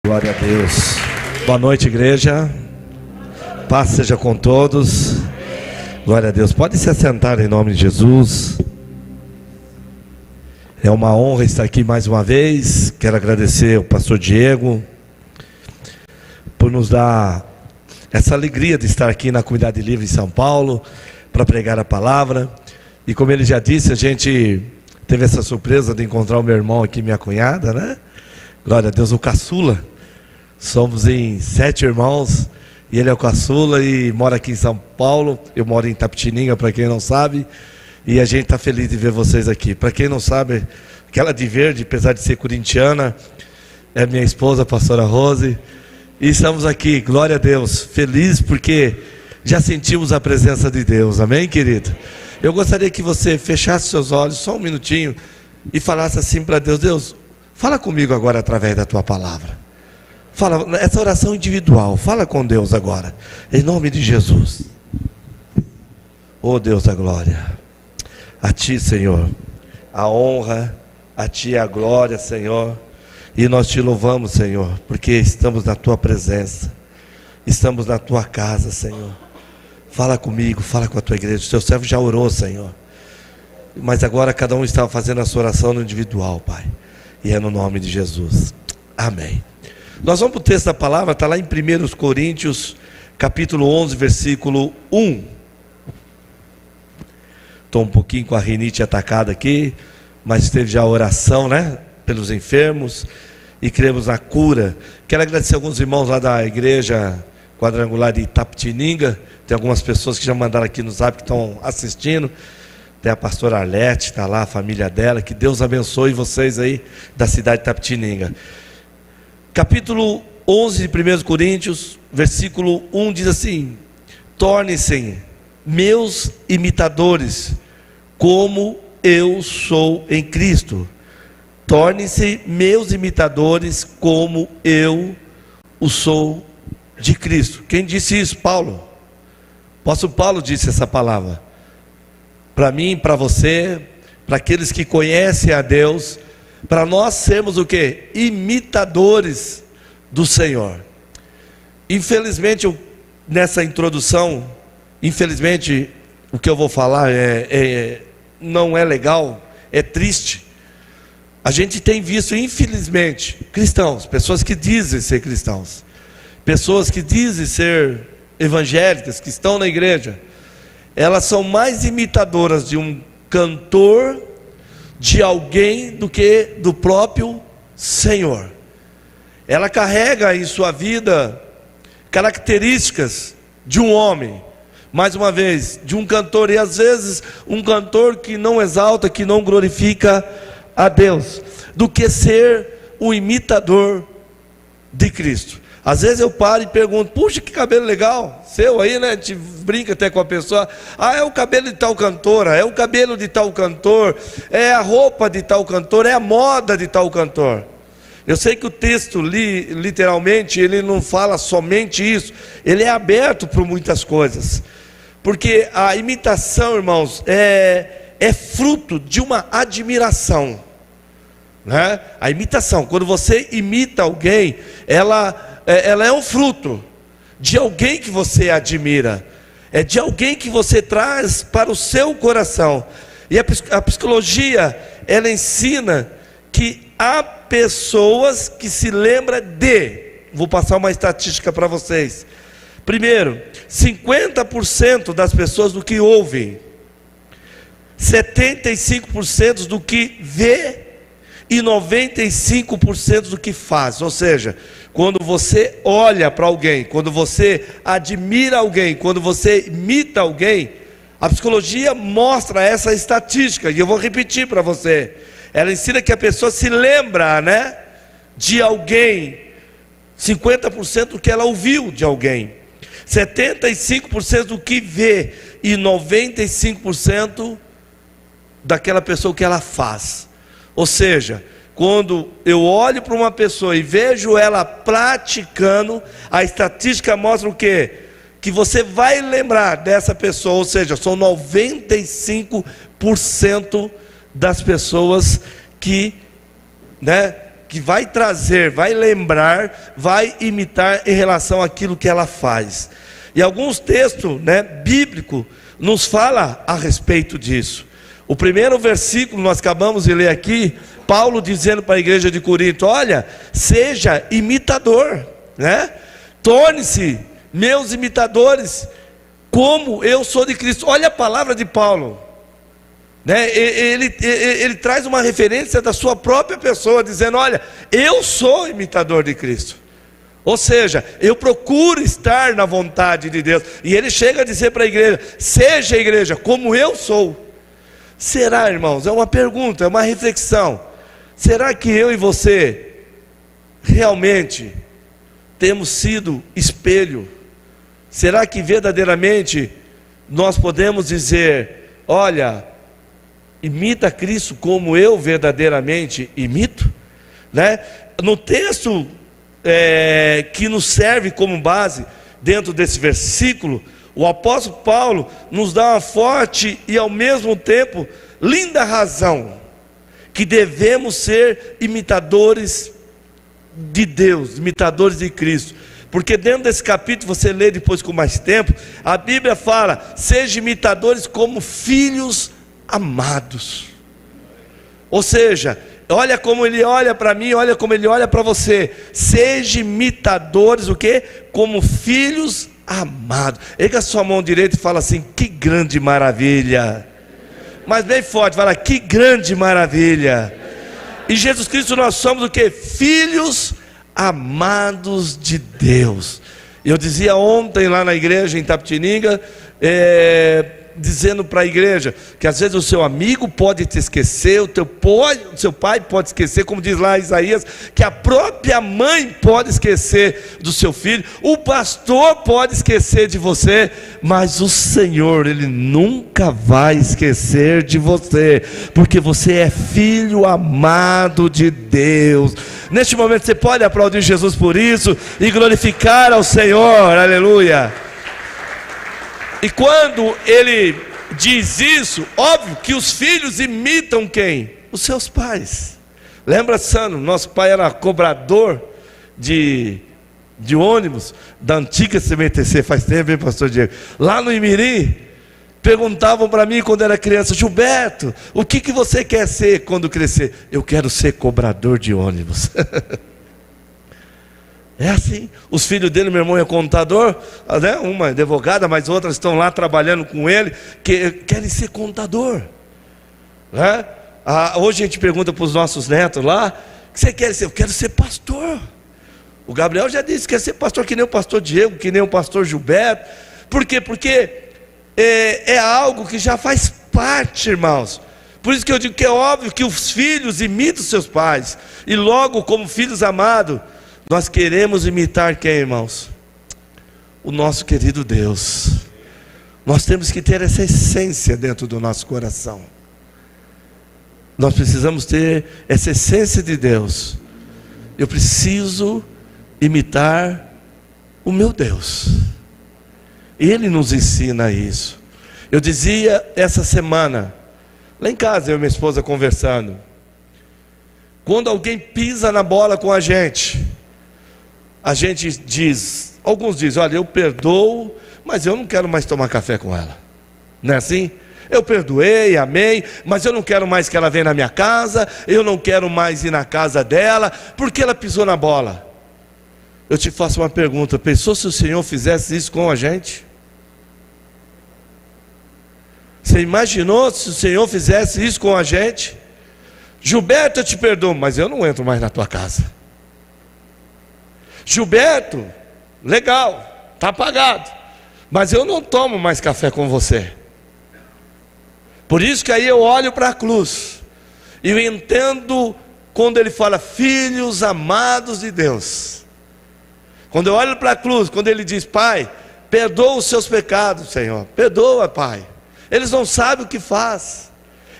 Glória a Deus. Boa noite, igreja. Paz seja com todos. Glória a Deus. Pode se assentar em nome de Jesus. É uma honra estar aqui mais uma vez. Quero agradecer ao pastor Diego por nos dar essa alegria de estar aqui na Comunidade Livre em São Paulo para pregar a palavra. E como ele já disse, a gente teve essa surpresa de encontrar o meu irmão aqui, minha cunhada, né? Glória a Deus, o caçula. Somos em 7 irmãos e ele é o caçula e mora aqui em São Paulo. Eu moro em Itapetininga, para quem não sabe. E a gente está feliz de ver vocês aqui. Para quem não sabe, aquela de verde, apesar de ser corintiana, é minha esposa, a pastora Rose. E estamos aqui, glória a Deus, felizes porque já sentimos a presença de Deus. Amém, querido? Eu gostaria que você fechasse seus olhos só um minutinho e falasse assim para Deus: Deus, fala comigo agora através da tua palavra. Fala, essa oração individual, fala com Deus agora, em nome de Jesus. Oh Deus da glória, a Ti, Senhor, a honra, a Ti a glória, Senhor. E nós Te louvamos, Senhor, porque estamos na Tua presença, estamos na Tua casa, Senhor. Fala comigo, fala com a Tua igreja. O Teu servo já orou, Senhor, mas agora cada um está fazendo a sua oração no individual, Pai. E é no nome de Jesus, amém. Nós vamos para o texto da palavra, está lá em 1 Coríntios, capítulo 11, versículo 1. Estou um pouquinho com a rinite atacada aqui, mas teve já a oração, né, pelos enfermos, e cremos na cura. Quero agradecer alguns irmãos lá da igreja quadrangular de Itapetininga. Tem algumas pessoas que já mandaram aqui no zap que estão assistindo. Tem a pastora Arlete, está lá, a família dela. Que Deus abençoe vocês aí da cidade de Itapetininga. Capítulo 11 de 1 Coríntios, versículo 1 diz assim: tornem-se meus imitadores, como eu sou em Cristo. Tornem-se meus imitadores, como eu o sou de Cristo. Quem disse isso? Paulo. O apóstolo Paulo disse essa palavra. Para mim, para você, para aqueles que conhecem a Deus, para nós sermos o quê? Imitadores do Senhor. Infelizmente, nessa introdução, infelizmente, o que eu vou falar não é legal, é triste. A gente tem visto, infelizmente, cristãos, pessoas que dizem ser cristãos, pessoas que dizem ser evangélicas, que estão na igreja, elas são mais imitadoras de um cantor, de alguém, do que do próprio Senhor. Ela carrega em sua vida características de um homem, mais uma vez, de um cantor, e às vezes um cantor que não exalta, que não glorifica a Deus, do que ser um imitador de Cristo. Às vezes eu paro e pergunto: puxa, que cabelo legal, seu aí, né? A gente brinca até com a pessoa: ah, é o cabelo de tal cantora, é o cabelo de tal cantor, é a roupa de tal cantor, é a moda de tal cantor. Eu sei que o texto, literalmente, ele não fala somente isso, ele é aberto para muitas coisas, porque a imitação, irmãos, é fruto de uma admiração, né? A imitação, quando você imita alguém, ela é um fruto de alguém que você admira, é de alguém que você traz para o seu coração. E a psicologia, ela ensina que há pessoas que se lembram vou passar uma estatística para vocês. Primeiro, 50% das pessoas do que ouvem, 75% do que vê e 95% do que faz. Ou seja, quando você olha para alguém, quando você admira alguém, quando você imita alguém, a psicologia mostra essa estatística, e eu vou repetir para você. Ela ensina que a pessoa se lembra, né, de alguém, 50% do que ela ouviu de alguém, 75% do que vê e 95% daquela pessoa que ela faz. Ou seja, quando eu olho para uma pessoa e vejo ela praticando, a estatística mostra o quê? Que você vai lembrar dessa pessoa. Ou seja, são 95% das pessoas que, né, que vai trazer, vai lembrar, vai imitar em relação àquilo que ela faz. E alguns textos, bíblicos nos fala a respeito disso. O primeiro versículo nós acabamos de ler aqui, Paulo dizendo para a igreja de Corinto: olha, seja imitador, torne-se meus imitadores, como eu sou de Cristo. Olha a palavra de Paulo, ele traz uma referência da sua própria pessoa, dizendo: olha, eu sou imitador de Cristo. Ou seja, eu procuro estar na vontade de Deus. E ele chega a dizer para a igreja: seja, igreja, como eu sou. Será, irmãos? É uma pergunta, é uma reflexão. Será que eu e você realmente temos sido espelho? Será que verdadeiramente nós podemos dizer: olha, imita Cristo como eu verdadeiramente imito? No texto que nos serve como base dentro desse versículo, o apóstolo Paulo nos dá uma forte e ao mesmo tempo linda razão que devemos ser imitadores de Deus, imitadores de Cristo. Porque dentro desse capítulo, você lê depois com mais tempo, a Bíblia fala: sejam imitadores como filhos amados. Ou seja, olha como ele olha para mim, olha como ele olha para você. Sejam imitadores, o quê? Como filhos amados. Erga a sua mão direita e fala assim: que grande maravilha. Mas bem forte, fala: que grande maravilha. Em Jesus Cristo nós somos o quê? Filhos amados de Deus. Eu dizia ontem lá na igreja em Itapetininga, dizendo para a igreja que às vezes o seu amigo pode te esquecer, o seu pai pode esquecer, como diz lá Isaías, que a própria mãe pode esquecer do seu filho, o pastor pode esquecer de você, mas o Senhor, Ele nunca vai esquecer de você, porque você é filho amado de Deus. Neste momento você pode aplaudir Jesus por isso e glorificar ao Senhor, aleluia. E quando ele diz isso, óbvio que os filhos imitam quem? Os seus pais. Lembra, Sano, nosso pai era cobrador de ônibus da antiga CMTC, faz tempo, hein, pastor Diego? Lá no Imirim, perguntavam para mim quando era criança: Gilberto, o que você quer ser quando crescer? Eu quero ser cobrador de ônibus. É assim, os filhos dele, meu irmão é contador, uma é advogada, mas outras estão lá trabalhando com ele, que querem ser contador. Hoje a gente pergunta para os nossos netos lá: o que você quer ser? Eu quero ser pastor. O Gabriel já disse que quer ser pastor, que nem o pastor Diego, que nem o pastor Gilberto. Por quê? Porque é algo que já faz parte, irmãos. Por isso que eu digo que é óbvio que os filhos imitam seus pais, e logo, como filhos amados, nós queremos imitar quem, irmãos? O nosso querido Deus. Nós temos que ter essa essência dentro do nosso coração. Nós precisamos ter essa essência de Deus. Eu preciso imitar o meu Deus. Ele nos ensina isso. Eu dizia essa semana, lá em casa, eu e minha esposa conversando: quando alguém pisa na bola com a gente diz, alguns dizem: olha, eu perdoo, mas eu não quero mais tomar café com ela. Não é assim? Eu perdoei, amei, mas eu não quero mais que ela venha na minha casa, eu não quero mais ir na casa dela, porque ela pisou na bola. Eu te faço uma pergunta: pensou se o Senhor fizesse isso com a gente? Você imaginou se o Senhor fizesse isso com a gente? Gilberto, eu te perdoo, mas eu não entro mais na tua casa. Gilberto, legal, está pagado, mas eu não tomo mais café com você. Por isso que aí eu olho para a cruz e eu entendo quando ele fala: filhos amados de Deus. Quando eu olho para a cruz, quando ele diz: Pai, perdoa os seus pecados, Senhor, perdoa, Pai, eles não sabem o que faz.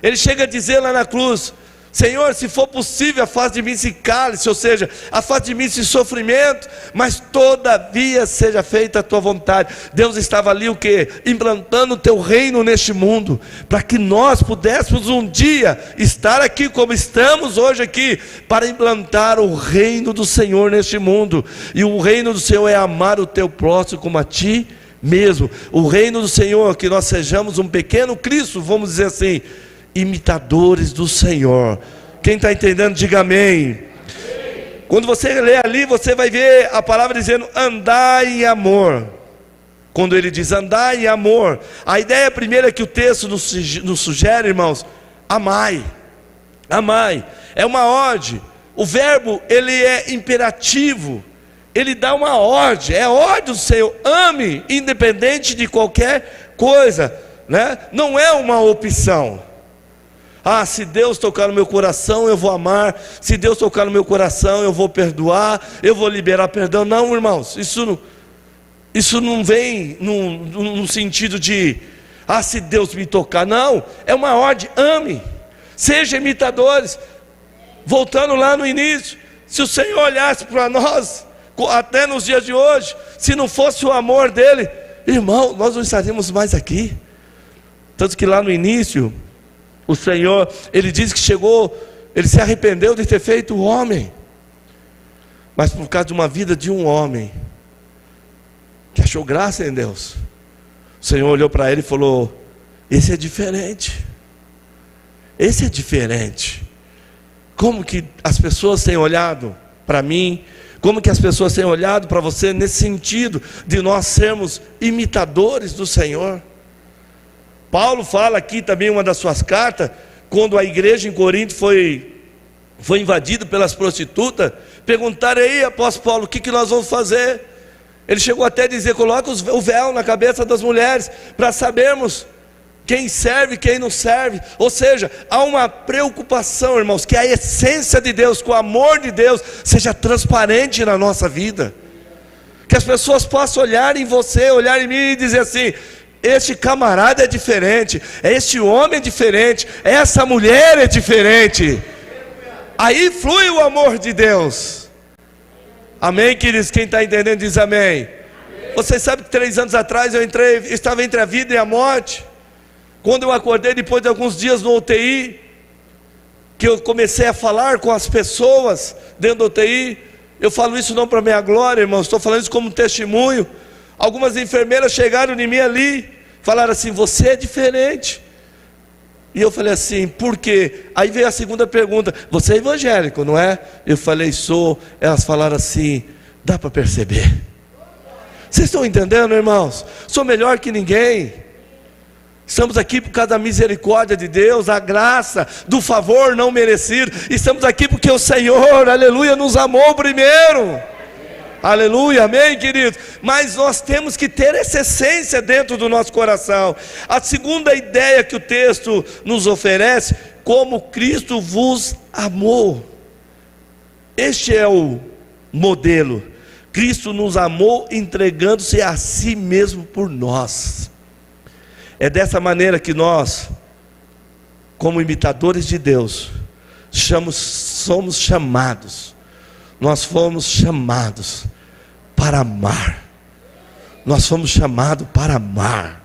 Ele chega a dizer lá na cruz: Senhor, se for possível, afaste de mim esse cálice, ou seja, afaste de mim esse sofrimento, mas todavia seja feita a tua vontade. Deus estava ali o quê? Implantando o teu reino neste mundo, para que nós pudéssemos um dia estar aqui como estamos hoje aqui, para implantar o reino do Senhor neste mundo. E o reino do Senhor é amar o teu próximo como a ti mesmo. O reino do Senhor é que nós sejamos um pequeno Cristo, vamos dizer assim, imitadores do Senhor. Quem está entendendo, diga amém. Quando você lê ali, você vai ver a palavra dizendo andai em amor. Quando ele diz andai em amor, a ideia primeira que o texto nos sugere, irmãos, amai. Amai, é uma ordem. O verbo, ele é imperativo, ele dá uma ordem, é a ordem do Senhor. Ame, independente de qualquer coisa, né? Não é uma opção. Ah, se Deus tocar no meu coração, eu vou amar. Se Deus tocar no meu coração, eu vou perdoar, eu vou liberar perdão. Não, irmãos, isso não vem no sentido de, ah, se Deus me tocar. Não, é uma ordem, ame, seja imitadores. Voltando lá no início, se o Senhor olhasse para nós, até nos dias de hoje, se não fosse o amor dele, irmão, nós não estaríamos mais aqui. Tanto que lá no início, o Senhor, ele diz que chegou, ele se arrependeu de ter feito o homem, mas por causa de uma vida de um homem, que achou graça em Deus, o Senhor olhou para ele e falou, esse é diferente, esse é diferente. Como que as pessoas têm olhado para mim, como que as pessoas têm olhado para você, nesse sentido, de nós sermos imitadores do Senhor. Paulo fala aqui também, uma das suas cartas, quando a igreja em Corinto foi invadida pelas prostitutas, perguntaram aí, apóstolo Paulo, o que nós vamos fazer? Ele chegou até a dizer, coloca o véu na cabeça das mulheres, para sabermos quem serve e quem não serve. Ou seja, há uma preocupação, irmãos, que a essência de Deus, que o amor de Deus seja transparente na nossa vida, que as pessoas possam olhar em você, olhar em mim e dizer assim, este camarada é diferente, este homem é diferente, essa mulher é diferente. Aí flui o amor de Deus. Amém, queridos? Quem está entendendo diz amém. Vocês sabem que 3 anos atrás eu estava entre a vida e a morte. Quando eu acordei depois de alguns dias no UTI, que eu comecei a falar com as pessoas dentro do UTI, eu falo isso não para minha glória, irmãos, estou falando isso como testemunho. Algumas enfermeiras chegaram em mim ali, falaram assim, você é diferente. E eu falei assim, por quê? Aí veio a segunda pergunta, você é evangélico, não é? Eu falei, sou. Elas falaram assim, dá para perceber. Vocês estão entendendo, irmãos? Sou melhor que ninguém. Estamos aqui por causa da misericórdia de Deus, a graça, do favor não merecido. Estamos aqui porque o Senhor, aleluia, nos amou primeiro. Aleluia, amém, queridos? Mas nós temos que ter essa essência dentro do nosso coração. A segunda ideia que o texto nos oferece, como Cristo vos amou. Este é o modelo. Cristo nos amou entregando-se a si mesmo por nós. É dessa maneira que nós, como imitadores de Deus, somos chamados. Nós fomos chamados para amar. Nós fomos chamados para amar.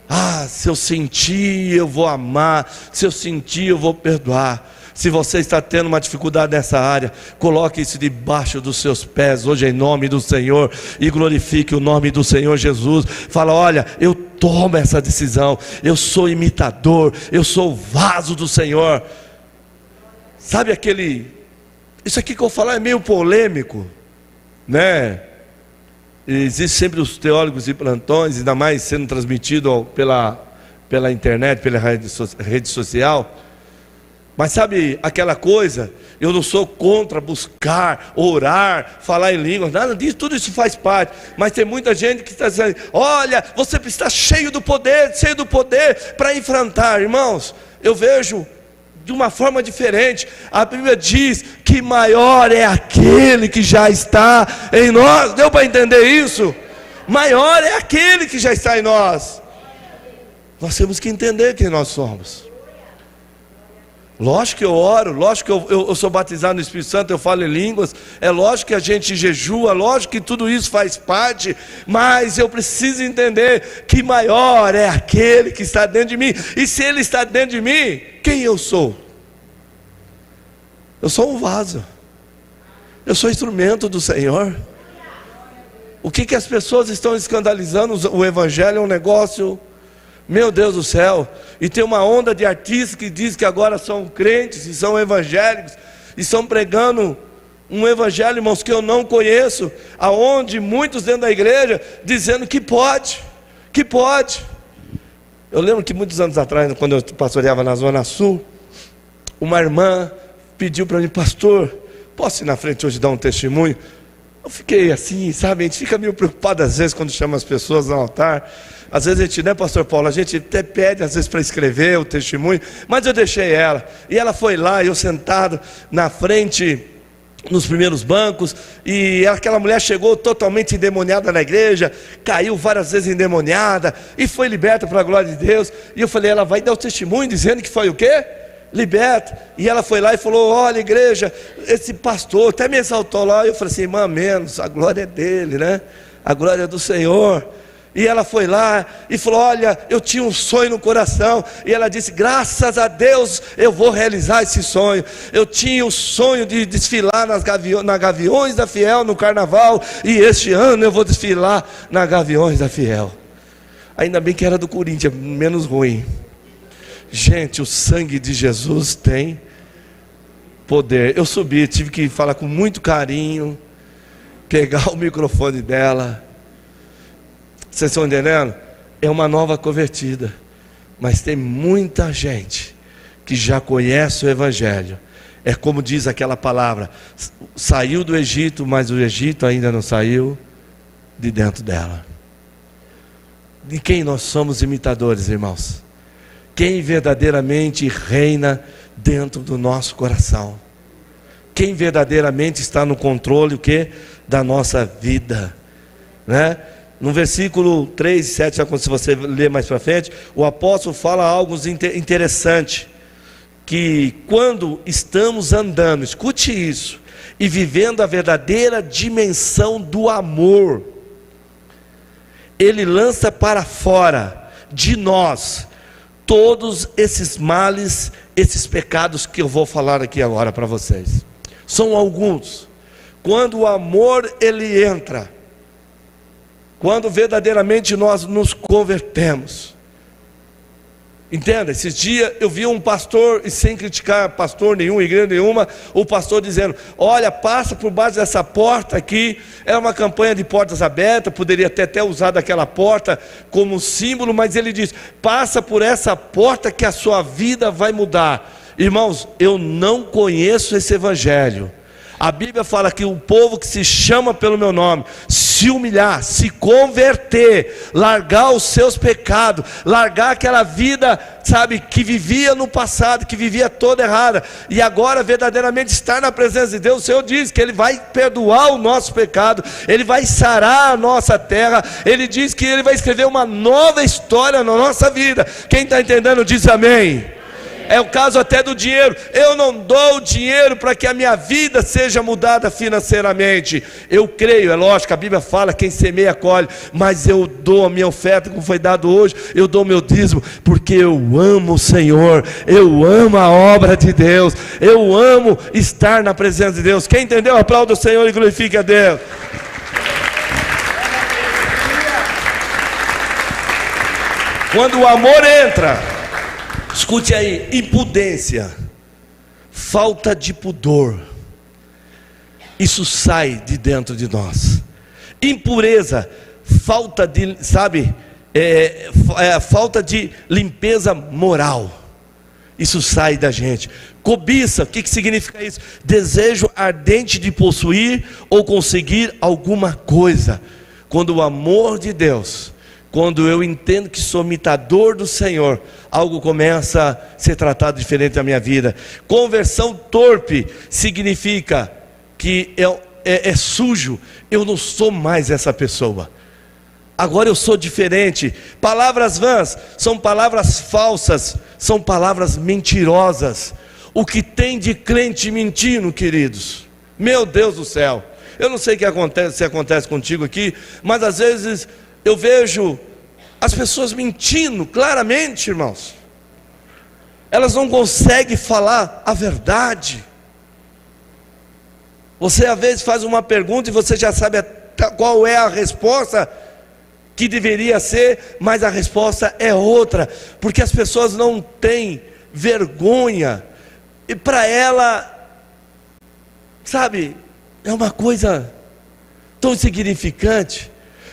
Ah, se eu sentir, eu vou amar. Se eu sentir, eu vou perdoar. Se você está tendo uma dificuldade nessa área, coloque isso debaixo dos seus pés hoje em nome do Senhor e glorifique o nome do Senhor Jesus. Fala, olha, eu tomo essa decisão, eu sou imitador, eu sou o vaso do Senhor. Sabe isso aqui que eu vou falar é meio polêmico, né? Existem sempre os teólogos e plantões, ainda mais sendo transmitido pela internet, pela rede social. Mas sabe aquela coisa, eu não sou contra buscar, orar, falar em línguas, nada disso, tudo isso faz parte. Mas tem muita gente que está dizendo, olha, você está cheio do poder para enfrentar. Irmãos, eu vejo de uma forma diferente. A Bíblia diz que maior é aquele que já está em nós. Deu para entender isso? Maior é aquele que já está em nós. Nós temos que entender quem nós somos. Lógico que eu oro, lógico que eu sou batizado no Espírito Santo, eu falo em línguas, é lógico que a gente jejua, lógico que tudo isso faz parte, mas eu preciso entender que maior é aquele que está dentro de mim, e se ele está dentro de mim, quem eu sou? Eu sou um vaso, eu sou instrumento do Senhor. O que as pessoas estão escandalizando? O Evangelho é um negócio, meu Deus do céu, e tem uma onda de artistas que diz que agora são crentes e são evangélicos, e estão pregando um evangelho, irmãos, que eu não conheço, aonde muitos dentro da igreja, dizendo que pode, eu lembro que muitos anos atrás, quando eu pastoreava na Zona Sul, uma irmã pediu para mim: pastor, posso ir na frente hoje dar um testemunho? Eu fiquei assim, sabe, a gente fica meio preocupado às vezes quando chama as pessoas no altar. Às vezes a gente, né, pastor Paulo, a gente até pede às vezes para escrever o testemunho, mas eu deixei ela, e ela foi lá, eu sentado na frente, nos primeiros bancos, e aquela mulher chegou totalmente endemoniada na igreja, caiu várias vezes endemoniada, e foi liberta para a glória de Deus, e eu falei: ela vai dar o testemunho dizendo que foi o quê? Liberta. E ela foi lá e falou: olha, igreja, esse pastor até me exaltou lá. Eu falei assim: irmã, menos, a glória é dele, né? A glória é do Senhor. E ela foi lá e falou: olha, eu tinha um sonho no coração. E ela disse: graças a Deus eu vou realizar esse sonho. Eu tinha o sonho de desfilar na Gaviões da Fiel no carnaval, e este ano eu vou desfilar na Gaviões da Fiel. Ainda bem que era do Corinthians, menos ruim. Gente, o sangue de Jesus tem poder. Eu subi, tive que falar com muito carinho, pegar o microfone dela. Vocês estão entendendo? É uma nova convertida, mas tem muita gente que já conhece o Evangelho. É como diz aquela palavra: saiu do Egito, mas o Egito ainda não saiu de dentro dela. De quem nós somos imitadores, irmãos? Quem verdadeiramente reina dentro do nosso coração? Quem verdadeiramente está no controle, o quê? Da nossa vida, né? No versículo 3 e 7, se você ler mais para frente, o apóstolo fala algo interessante, que quando estamos andando, escute isso, e vivendo a verdadeira dimensão do amor, ele lança para fora de nós todos esses males, esses pecados que eu vou falar aqui agora para vocês. São alguns. Quando o amor ele entra, quando verdadeiramente nós nos convertemos. Entenda, esses dias eu vi um pastor, e sem criticar pastor nenhum, igreja nenhuma, o pastor dizendo: olha, passa por baixo dessa porta aqui. Era uma campanha de portas abertas, poderia ter até usado aquela porta como símbolo, mas ele diz: passa por essa porta que a sua vida vai mudar. Irmãos, eu não conheço esse evangelho. A Bíblia fala que o povo que se chama pelo meu nome, se humilhar, se converter, largar os seus pecados, largar aquela vida, sabe, que vivia no passado, que vivia toda errada, e agora verdadeiramente estar na presença de Deus. O Senhor diz que Ele vai perdoar o nosso pecado, Ele vai sarar a nossa terra, Ele diz que Ele vai escrever uma nova história na nossa vida. Quem está entendendo diz amém. É o caso até do dinheiro. Eu não dou dinheiro para que a minha vida seja mudada financeiramente. Eu creio, é lógico, a Bíblia fala: quem semeia colhe. Mas eu dou a minha oferta, como foi dado hoje. Eu dou meu dízimo, porque eu amo o Senhor. Eu amo a obra de Deus. Eu amo estar na presença de Deus. Quem entendeu, aplauda o Senhor e glorifique a Deus. Quando o amor entra, escute aí: impudência, falta de pudor, isso sai de dentro de nós. Impureza, falta de, sabe, falta de limpeza moral, isso sai da gente. Cobiça, o que significa isso? Desejo ardente de possuir ou conseguir alguma coisa. Quando o amor de Deus, quando eu entendo que sou imitador do Senhor, algo começa a ser tratado diferente da minha vida. Conversão torpe significa que é sujo, eu não sou mais essa pessoa, agora eu sou diferente. Palavras vãs são palavras falsas, são palavras mentirosas. O que tem de crente mentindo, queridos? Meu Deus do céu. Eu não sei o que acontece, se acontece contigo aqui, mas às vezes eu vejo as pessoas mentindo claramente, irmãos. Elas não conseguem falar a verdade. Você às vezes faz uma pergunta e você já sabe qual é a resposta que deveria ser, mas a resposta é outra, porque as pessoas não têm vergonha, e para ela, sabe, é uma coisa tão insignificante.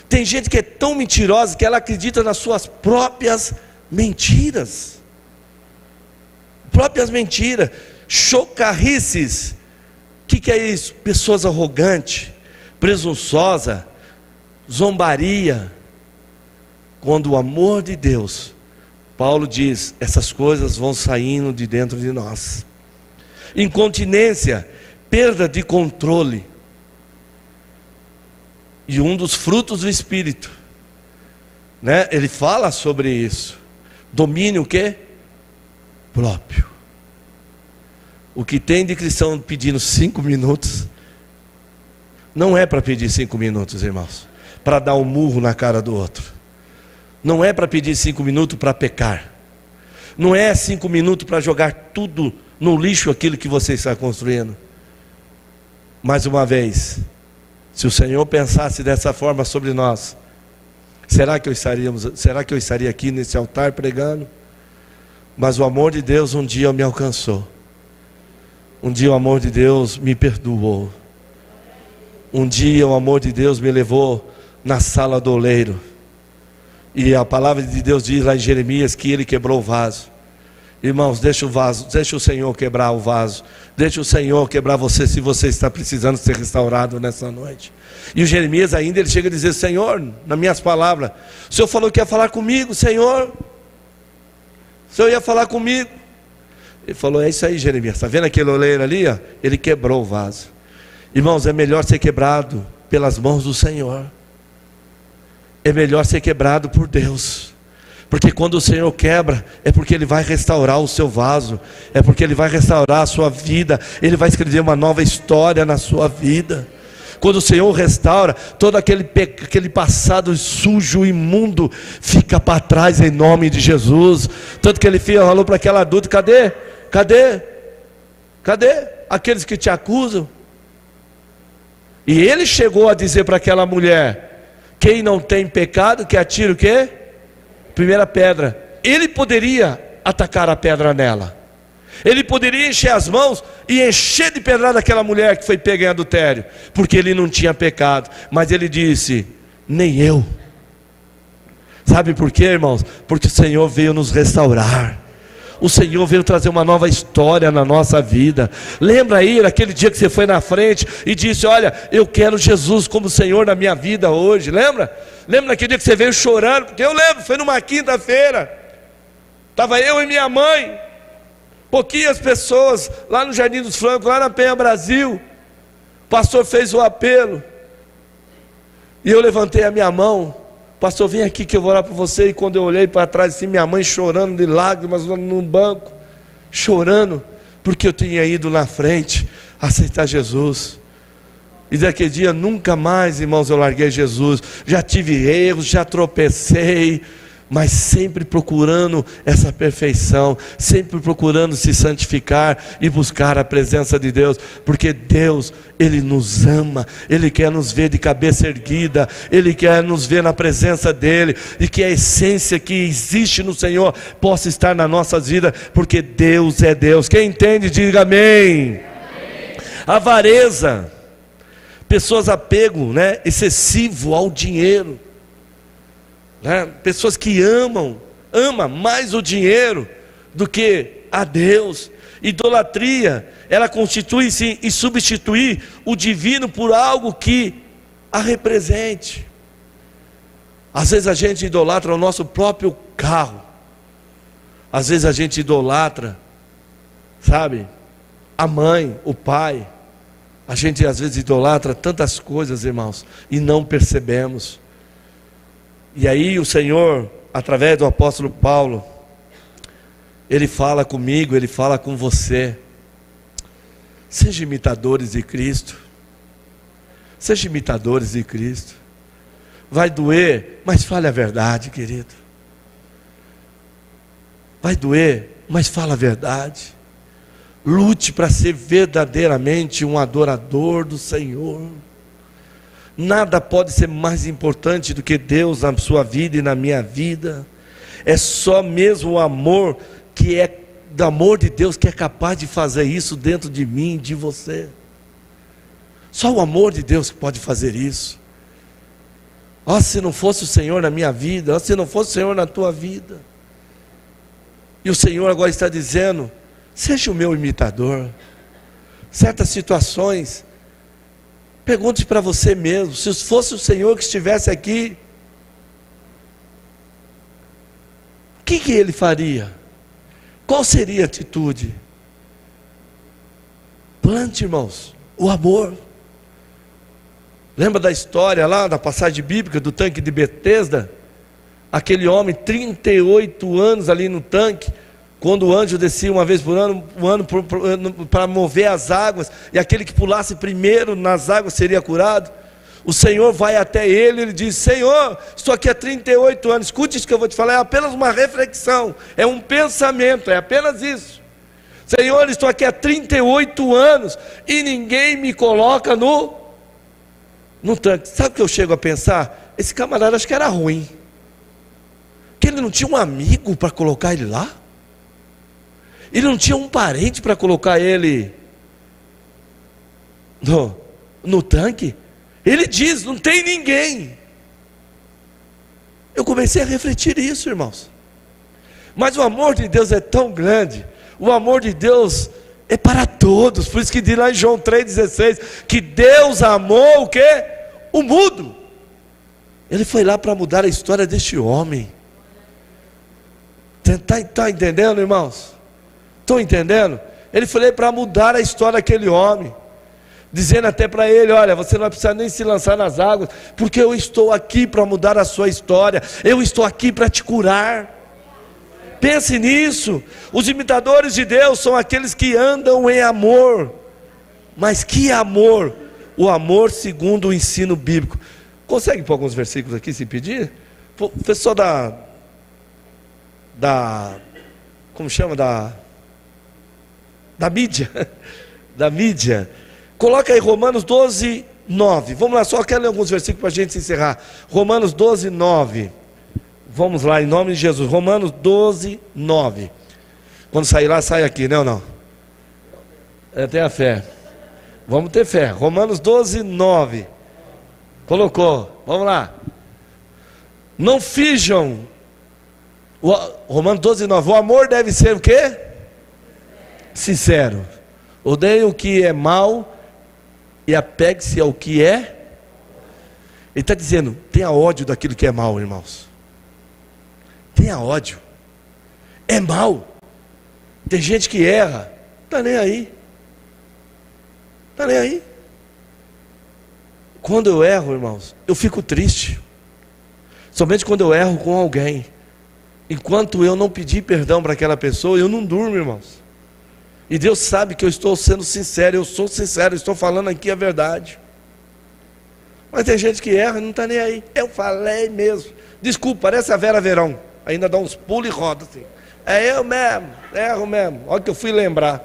Tem gente que é tão mentirosa que ela acredita nas suas próprias mentiras. Chocarrices. O que é isso? Pessoas arrogantes, presunçosa, zombaria. Quando o amor de Deus, Paulo diz, essas coisas vão saindo de dentro de nós. Incontinência, perda de controle. E um dos frutos do Espírito, né? Ele fala sobre isso. Domínio o quê? Próprio. O que tem de cristão pedindo 5 minutos, não é para pedir 5 minutos, irmãos, para dar um murro na cara do outro. Não é para pedir 5 minutos para pecar. Não é 5 minutos para jogar tudo no lixo aquilo que você está construindo. Mais uma vez, se o Senhor pensasse dessa forma sobre nós, será que eu estaria aqui nesse altar pregando? Mas o amor de Deus um dia me alcançou. Um dia o amor de Deus me perdoou. Um dia o amor de Deus me levou na sala do oleiro. E a palavra de Deus diz lá em Jeremias que ele quebrou o vaso. Irmãos, deixa o Senhor quebrar o vaso. Deixa o Senhor quebrar você, se você está precisando ser restaurado nessa noite. E o Jeremias ainda, ele chega a dizer: Senhor, nas minhas palavras, o Senhor falou que ia falar comigo, Senhor. O Senhor ia falar comigo. Ele falou: é isso aí, Jeremias. Está vendo aquele oleiro ali? Ó? Ele quebrou o vaso. Irmãos, é melhor ser quebrado pelas mãos do Senhor. É melhor ser quebrado por Deus. Porque quando o Senhor quebra, é porque Ele vai restaurar o seu vaso, é porque Ele vai restaurar a sua vida, Ele vai escrever uma nova história na sua vida. Quando o Senhor restaura, todo aquele passado sujo, imundo, fica para trás em nome de Jesus. Tanto que Ele falou para aquela adulta: cadê aqueles que te acusam? E Ele chegou a dizer para aquela mulher: quem não tem pecado, que atire o quê? Primeira pedra. Ele poderia atacar a pedra nela. Ele poderia encher as mãos e encher de pedrada aquela mulher que foi pega em adultério, porque ele não tinha pecado. Mas ele disse: nem eu. Sabe por quê, irmãos? Porque o Senhor veio nos restaurar. O Senhor veio trazer uma nova história na nossa vida. Lembra aí aquele dia que você foi na frente e disse: olha, eu quero Jesus como Senhor na minha vida hoje. Lembra naquele dia que você veio chorando? Porque eu lembro, foi numa quinta-feira, estava eu e minha mãe, pouquinhas pessoas, lá no Jardim dos Francos, lá na Penha Brasil. O pastor fez o apelo, e eu levantei a minha mão: pastor, vem aqui que eu vou orar por você. E quando eu olhei para trás, assim, minha mãe chorando de lágrimas num banco, chorando, porque eu tinha ido na frente aceitar Jesus. E daquele dia nunca mais, irmãos, eu larguei Jesus. Já tive erros, já tropecei, mas sempre procurando essa perfeição, sempre procurando se santificar e buscar a presença de Deus, porque Deus, Ele nos ama, Ele quer nos ver de cabeça erguida, Ele quer nos ver na presença dEle, e que a essência que existe no Senhor possa estar nas nossas vidas, porque Deus é Deus. Quem entende, diga amém. Avareza, pessoas apego, excessivo ao dinheiro. Pessoas que amam mais o dinheiro do que a Deus. Idolatria, ela constitui-se em substituir o divino por algo que a represente. Às vezes a gente idolatra o nosso próprio carro. Às vezes a gente idolatra, sabe, a mãe, o pai. A gente às vezes idolatra tantas coisas, irmãos, e não percebemos. E aí o Senhor, através do apóstolo Paulo, Ele fala comigo, Ele fala com você. Seja imitadores de Cristo. Seja imitadores de Cristo. Vai doer, mas fale a verdade, querido. Vai doer, mas fala a verdade. Lute para ser verdadeiramente um adorador do Senhor. Nada pode ser mais importante do que Deus na sua vida e na minha vida. É só mesmo o amor que é do amor de Deus que é capaz de fazer isso dentro de mim e de você. Só o amor de Deus que pode fazer isso. Ó, se não fosse o Senhor na minha vida, ó, se não fosse o Senhor na tua vida. E o Senhor agora está dizendo: seja o meu imitador. Certas situações, pergunte para você mesmo: se fosse o Senhor que estivesse aqui, o que Ele faria? Qual seria a atitude? Plante, irmãos, o amor. Lembra da história lá, da passagem bíblica do tanque de Betesda? Aquele homem, 38 anos ali no tanque, quando o anjo descia uma vez por ano para mover as águas, e aquele que pulasse primeiro nas águas seria curado. O Senhor vai até ele, ele diz: Senhor, estou aqui há 38 anos, escute isso que eu vou te falar, é apenas uma reflexão, é um pensamento, é apenas isso. Senhor, estou aqui há 38 anos, e ninguém me coloca no tanque. Sabe o que eu chego a pensar? Esse camarada acho que era ruim, que ele não tinha um amigo para colocar ele lá, ele não tinha um parente para colocar ele no tanque. Ele diz: não tem ninguém. Eu comecei a refletir isso, irmãos. Mas o amor de Deus é tão grande, o amor de Deus é para todos. Por isso que diz lá em João 3,16, que Deus amou o quê? O mundo. Ele foi lá para mudar a história deste homem. Está entendendo, irmãos? Estão entendendo? Ele foi para mudar a história daquele homem, dizendo até para ele: olha, você não vai precisar nem se lançar nas águas, porque eu estou aqui para mudar a sua história, eu estou aqui para te curar. Pense nisso. Os imitadores de Deus são aqueles que andam em amor. Mas que amor? O amor segundo o ensino bíblico. Consegue pôr alguns versículos aqui, se pedir? Professor como chama? Da mídia. Da mídia. Coloca aí Romanos 12, 9. Vamos lá, só quero ler alguns versículos para a gente encerrar. Romanos 12, 9. Vamos lá, em nome de Jesus. Romanos 12, 9. Quando sair lá, sai aqui, né ou não? Tenha fé. Vamos ter fé. Romanos 12, 9. Colocou. Vamos lá. Não finjam. Romanos 12, 9. O amor deve ser o quê? Sincero. Odeie o que é mal e apegue-se ao que é. Ele está dizendo: tenha ódio daquilo que é mal, irmãos. Tenha ódio. É mal. Tem gente que erra, está nem aí. Está nem aí. Quando eu erro, irmãos, eu fico triste. Somente quando eu erro com alguém. Enquanto eu não pedir perdão para aquela pessoa, eu não durmo, irmãos. E Deus sabe que eu estou sendo sincero, eu sou sincero, eu estou falando aqui a verdade. Mas tem gente que erra e não está nem aí. Eu falei mesmo. Desculpa, parece a Vera Verão. Ainda dá uns pulos e roda assim. É eu mesmo, erro mesmo. Olha que eu fui lembrar.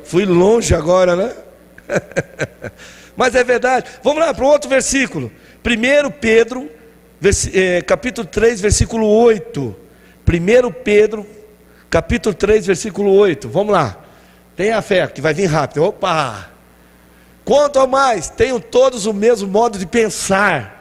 Fui longe agora, né? Mas é verdade. Vamos lá para o outro versículo. 1 Pedro, capítulo 3, versículo 8. 1 Pedro, capítulo 3, versículo 8. Vamos lá. Tenha fé, que vai vir rápido. Opa! Quanto ao mais, tenham todos o mesmo modo de pensar.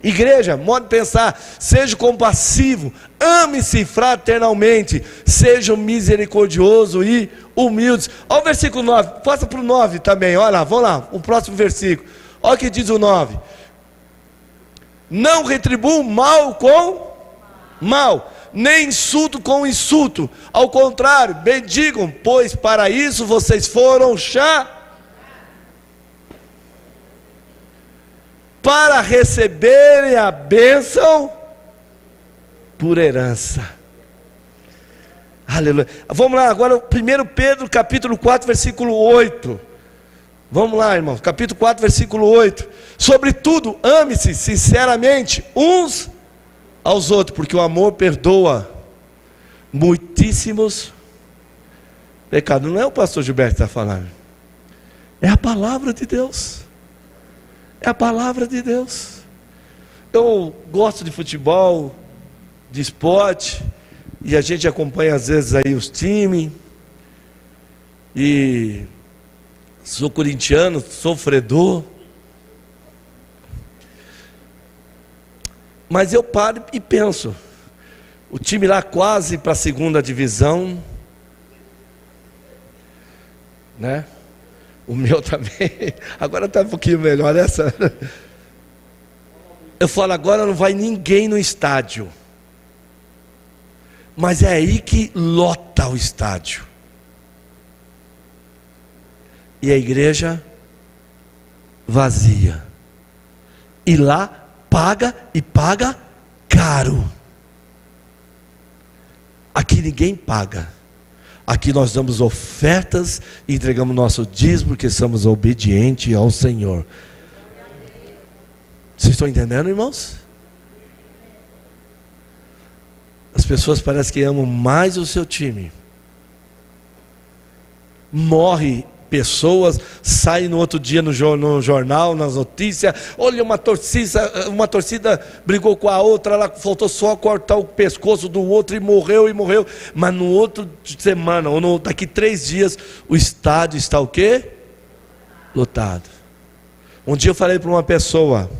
Igreja, modo de pensar. Seja compassivo, ame-se fraternalmente, sejam misericordiosos e humildes. Olha o versículo 9, passa para o 9 também. Olha lá, vamos lá, o próximo versículo. Olha o que diz o 9. Não retribuam mal com mal, nem insulto com insulto. Ao contrário, bendigam, pois para isso vocês foram para receberem a bênção por herança. Aleluia. Vamos lá agora, 1 Pedro capítulo 4, versículo 8. Vamos lá, irmãos, capítulo 4, versículo 8. Sobretudo, ame-se sinceramente uns aos outros, porque o amor perdoa muitíssimos pecados. Não é o pastor Gilberto que está falando, é a palavra de Deus. É a palavra de Deus. Eu gosto de futebol, de esporte, e a gente acompanha às vezes aí os times, e sou corintiano, sofredor, mas eu paro e penso, o time lá quase para a segunda divisão, né? O meu também, agora está um pouquinho melhor essa. Eu falo, agora não vai ninguém no estádio, mas é aí que lota o estádio, e a igreja vazia, e lá paga, e paga caro. Aqui ninguém paga, aqui nós damos ofertas e entregamos nosso dízimo, porque somos obedientes ao Senhor. Vocês estão entendendo, irmãos? As pessoas parecem que amam mais o seu time. Morre pessoas, saem no outro dia no jornal, nas notícias, olha, uma torcida brigou com a outra, ela faltou só cortar o pescoço do outro e morreu, mas no outro semana, ou daqui 3 dias, o estádio está o quê? Lotado. Um dia eu falei para uma pessoa,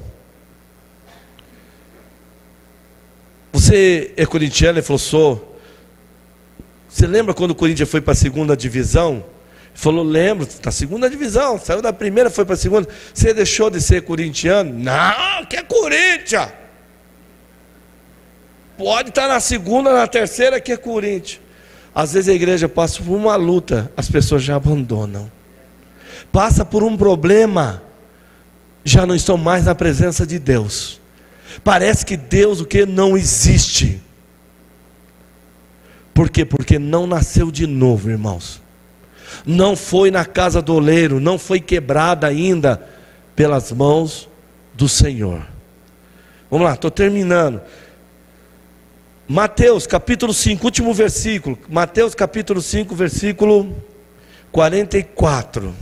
você é corintiano? Ele falou, sou. Você lembra quando o Corinthians foi para a segunda divisão? Ele falou, lembro, na segunda divisão, saiu da primeira, foi para a segunda. Você deixou de ser corintiano? Não, que é Corinthians. Pode estar na segunda, na terceira, que é Corinthians. Às vezes a igreja passa por uma luta, as pessoas já abandonam. Passa por um problema, já não estão mais na presença de Deus. Parece que Deus o que não existe. Por quê? Porque não nasceu de novo, irmãos. Não foi na casa do oleiro, não foi quebrada ainda pelas mãos do Senhor. Vamos lá, estou terminando. Mateus capítulo 5, último versículo. Mateus capítulo 5, versículo 44.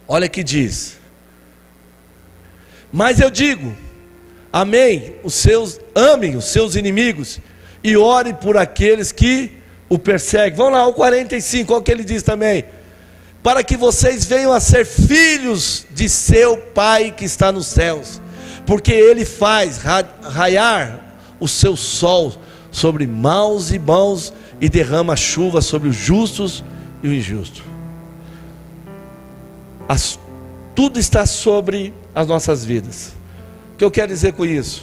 Olha que diz: mas eu digo, amém, amem os seus inimigos e ore por aqueles que o perseguem. Vamos lá, o 45, olha o que ele diz também: para que vocês venham a ser filhos de seu Pai que está nos céus, porque Ele faz raiar o seu sol sobre maus e bons, e derrama chuva sobre os justos e o injusto. Tudo está sobre as nossas vidas. O que eu quero dizer com isso?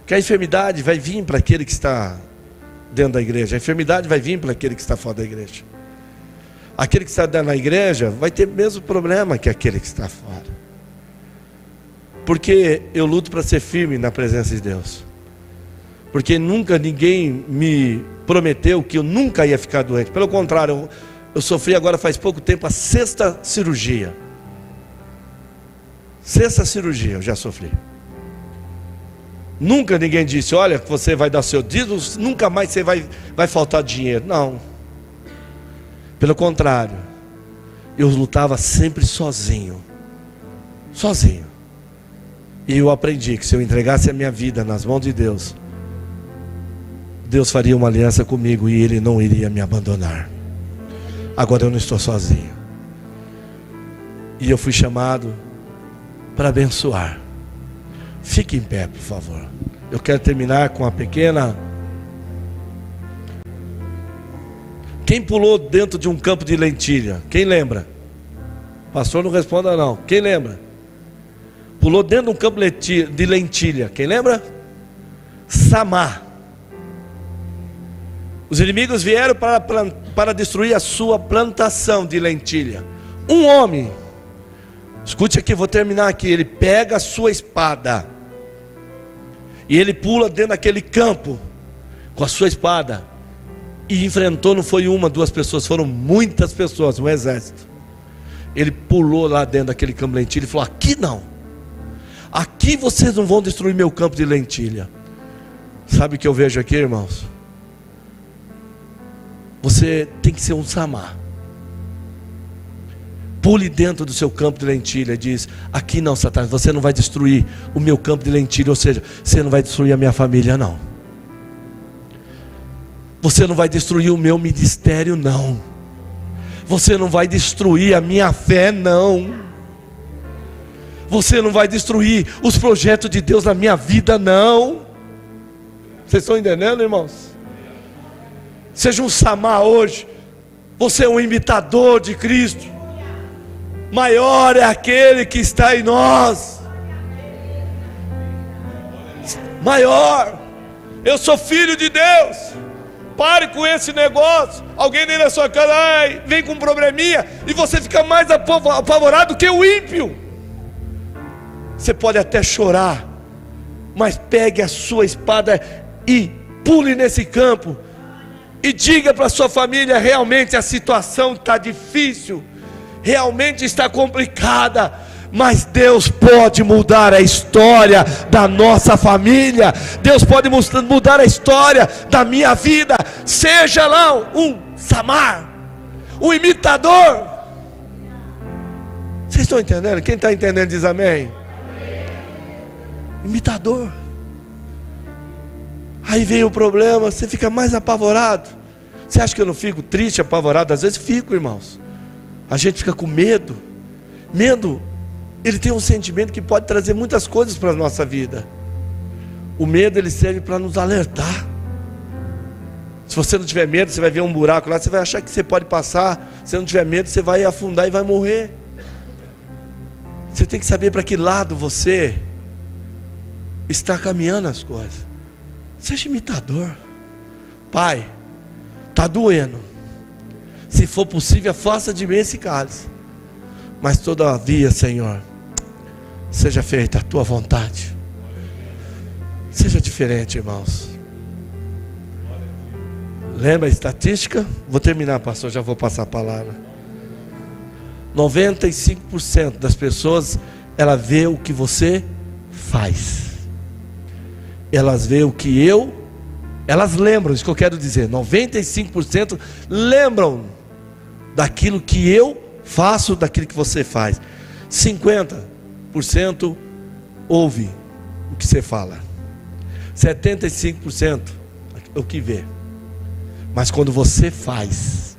Que a enfermidade vai vir para aquele que está dentro da igreja, a enfermidade vai vir para aquele que está fora da igreja. Aquele que está dentro da igreja vai ter o mesmo problema que aquele que está fora. Porque eu luto para ser firme na presença de Deus. Porque nunca ninguém me prometeu que eu nunca ia ficar doente. Pelo contrário, eu sofri agora faz pouco tempo a 6ª cirurgia. 6ª cirurgia eu já sofri. Nunca ninguém disse, olha, você vai dar seu dízimo, nunca mais você vai faltar dinheiro. Não. Pelo contrário, eu lutava sempre sozinho. Sozinho. E eu aprendi que se eu entregasse a minha vida nas mãos de Deus, Deus faria uma aliança comigo e Ele não iria me abandonar. Agora eu não estou sozinho. E eu fui chamado para abençoar. Fique em pé, por favor. Eu quero terminar com uma pequena... Quem pulou dentro de um campo de lentilha? Quem lembra? Pastor, não responda não. Quem lembra? Pulou dentro de um campo de lentilha. Quem lembra? Samar. Os inimigos vieram para destruir a sua plantação de lentilha. Um homem, escute aqui, vou terminar aqui. Ele pega a sua espada e ele pula dentro daquele campo com a sua espada e enfrentou, não foi uma, 2 pessoas, foram muitas pessoas, um exército. Ele pulou lá dentro daquele campo de lentilha e falou: aqui não, aqui vocês não vão destruir meu campo de lentilha. Sabe o que eu vejo aqui, irmãos? Você tem que ser um Samar. Pule dentro do seu campo de lentilha e diz: aqui não, Satanás, você não vai destruir o meu campo de lentilha. Ou seja, você não vai destruir a minha família, não. Você não vai destruir o meu ministério, não. Você não vai destruir a minha fé, não. Você não vai destruir os projetos de Deus na minha vida, não. Vocês estão entendendo, irmãos? Seja um Samar hoje. Você é um imitador de Cristo. Maior é aquele que está em nós. Maior. Eu sou filho de Deus. Pare com esse negócio. Alguém vem na sua casa, vem com um probleminha, e você fica mais apavorado que o ímpio. Você pode até chorar, mas pegue a sua espada e pule nesse campo e diga para a sua família: realmente a situação está difícil, realmente está complicada, mas Deus pode mudar a história da nossa família. Deus pode mudar a história da minha vida. Seja lá um Samar, um imitador. Vocês estão entendendo? Quem está entendendo diz amém. Imitador. Aí vem o problema, você fica mais apavorado. Você acha que eu não fico triste, apavorado? Às vezes fico, irmãos. A gente fica com medo. Medo, ele tem um sentimento que pode trazer muitas coisas para a nossa vida. O medo, ele serve para nos alertar. Se você não tiver medo, você vai ver um buraco lá, você vai achar que você pode passar. Se não tiver medo, você vai afundar e vai morrer. Você tem que saber para que lado você está caminhando as coisas. Seja imitador. Pai, está doendo. Se for possível, afasta de mim esse cálice. Mas todavia, Senhor, seja feita a tua vontade. Seja diferente, irmãos. Lembra a estatística? Vou terminar, pastor, já vou passar a palavra. 95% das pessoas, ela vê o que você faz. Elas vê o que elas lembram, isso que eu quero dizer. 95% lembram daquilo que eu faço, daquilo que você faz. 50% ouve o que você fala. 75% o que vê. Mas quando você faz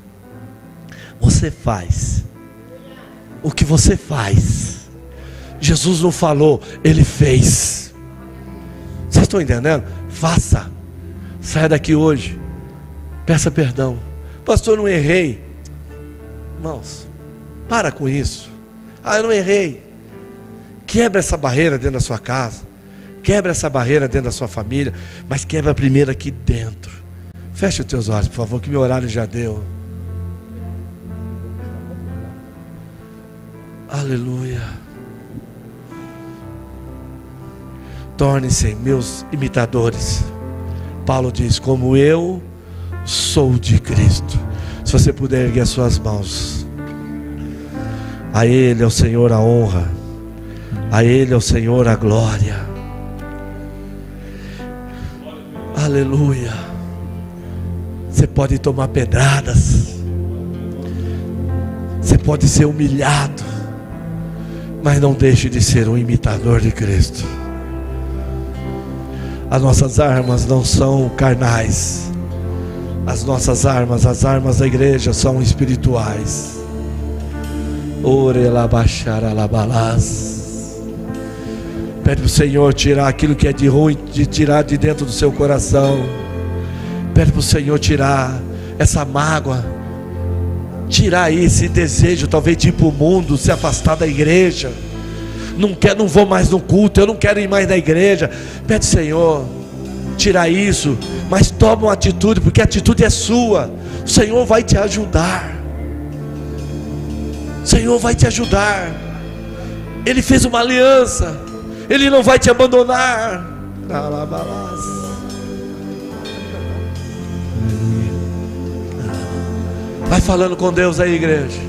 o que você faz. Jesus não falou, Ele fez. Vocês estão entendendo? Faça. Saia daqui hoje, peça perdão. Pastor, não errei. Irmãos, para com isso. Eu não errei. Quebra essa barreira dentro da sua casa, quebra essa barreira dentro da sua família, mas quebra primeiro aqui dentro. Feche os teus olhos, por favor, que meu horário já deu. Aleluia. Tornem-se meus imitadores. Paulo diz: como eu sou de Cristo. Se você puder erguer as suas mãos. A Ele é o Senhor a honra, a Ele é o Senhor a glória. Aleluia. Você pode tomar pedradas, você pode ser humilhado, mas não deixe de ser um imitador de Cristo. As nossas armas não são carnais. As nossas armas, as armas da igreja são espirituais. Pede para o Senhor tirar aquilo que é de ruim, de tirar de dentro do seu coração. Pede para o Senhor tirar essa mágoa, tirar esse desejo talvez de ir para o mundo, se afastar da igreja. Não vou mais no culto, eu não quero ir mais na igreja. Pede, Senhor, tirar isso, mas toma uma atitude, porque a atitude é sua. O Senhor vai te ajudar. O Senhor vai te ajudar. Ele fez uma aliança, Ele não vai te abandonar. Vai falando com Deus aí, igreja.